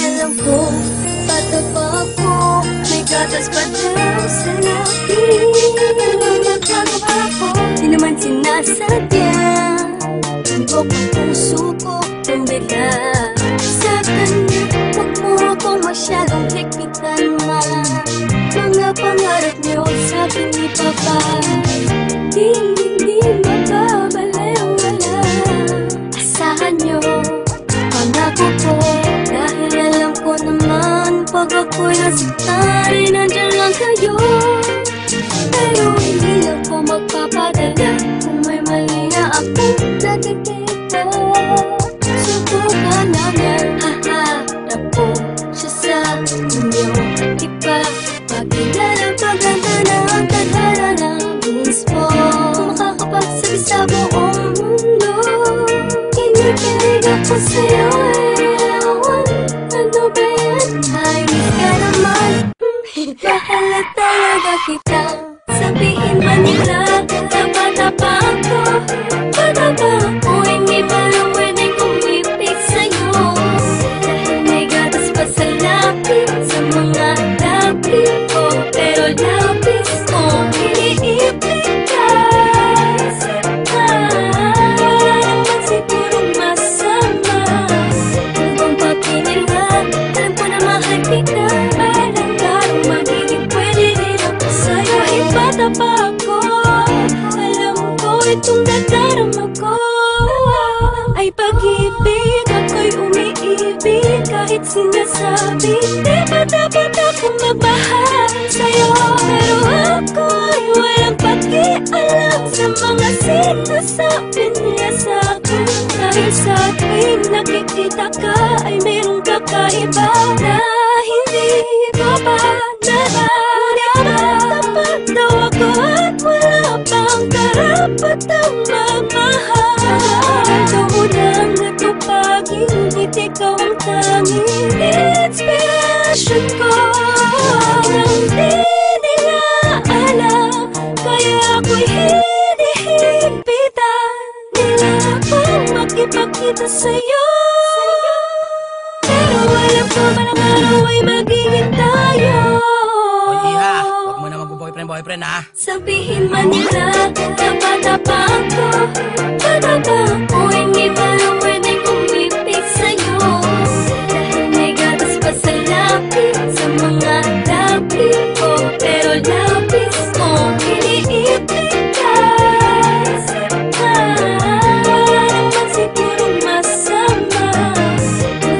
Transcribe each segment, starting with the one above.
Alam ko, bata pa ako, may gatas pa daw sa labi. Nagkagawa ko, di naman sinasadya. Tundok ang puso ko, tumbila sa kanya. Huwag mo akong masyadong higpitan, ma. Mga pangarap niyo sa akin ni Papa, hindi magbabalewala. Asahan niyo, pangako ko, dahil alam ko naman pag ako'y nasaktan, nandyan lang kayo. Pero hindi ako magpapadala kung may mali na akong nakikita. Subukan namin, haharap ko siya sa inyo. Di ba pagkilala paganda ng tadhana ng mismo, kung makakapagsabi sa buong mundo, kinikilig ako sa'yo. Ano ba yan? Ayos ka naman. Mahal na talaga kita. Sabihin man nila, tapa-tapa ako. Patapa ako, hindi pa lang pwedeng kumipig sa'yo. Dahil may gatas pa sa lapis, sa mga lapis ko. Pero lapis ko, iniipig ka. Isip ka, wala naman sigurong masama. Kung pagpinila, alam ko na mahal kita. Alam ka kung magiging pwede rin ako sa'yo. Kahit bata pa ako, alam ko itong nadarama ko ay pag-ibig. Ako'y umiibig kahit sinasabi di ba dapat akong magmahal sa'yo. Pero ako'y walang pakialam sa mga sinasabi nila sa'kin. Dahil sa tuwing nakikita ka ay mayroong kakaiba na hindi ko pa nararamdaman. Tapat daw ako at wala pang karapatang magmahal. Ito nang natupagin, hindi ikaw ang tanging inspiration ko. Nang di nila alam, kaya ako'y hinihipitan nila akong makipagkita sa'yo. Pero alam ko man ang araw ay magiging tayo. O Iha, huwag mo na mag-boyfriend ha. Sabihin man nila, tapa-tapa ako. Patapa ako, hindi pa lang pwedeng kumipig sa'yo. Dahil may gatas pa sa lapis, sa mga lapis ko. Pero lapis ko, iniipig ka. Isip ka, wala naman sigurong masama.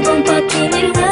Kung pagkinila,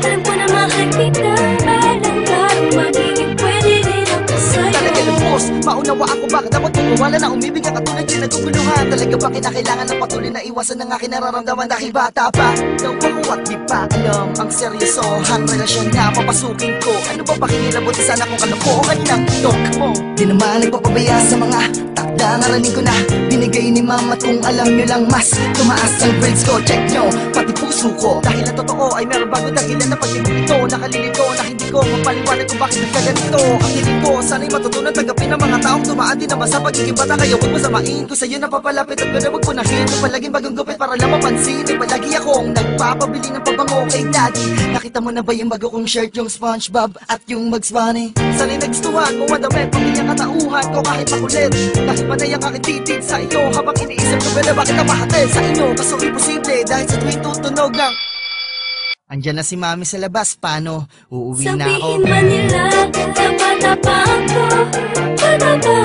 alam ko na mahal kita. Alam ka kung magiging pwede rin ako sa'yo. Talaga lubos, maunawa ako bakit ako wala na umibig ang katulad yung naguguluhan. Talaga ba kinakailangan ng patuloy na iwasan ng aking nararamdaman dahil bata pa daw ako at di pa alam ang seryosohan relasyon na papasukin ko. Ano ba pakikilabot sana kung kalokohan ng tok mo? Di naman nagpapabaya sa mga takda naraning ko na binigay ni mama. At kung alam nyo lang mas tumaas ang grades ko, check nyo pati puso ko. Dahil na totoo ay meron bago dahilan na pag-ibig ito. Nakalilito na hindi ko mapaliwanag kung bakit nagkaganito. Ang hiling ko sana'y matutunan tanggapin ng mga taong tumaan din naman sa pagiging bata. Kaya huwag masamain ko sa'yo na papalapit at gano'n huwag punahin. Kung palaging bagong gupit para lang mapansin ay palagi akong nagpapabili ng pabango kay daddy. Nakita mo na ba yung bago kong shirt, yung SpongeBob at yung Bugs Bunny? Sana'y nagustuhan mo ang damit, pamilya katauhan ko kahit makulit. Dahil panay ang aking titig sa iyo habang iniisip ko ba bakit napahatid sa inyo. Kaso imposible dahil sa tuwing tutunog ang andyan na si mami sa labas, paano? Uuwi na ako. Sabihin man nila, tapa-tapa ako. Patapa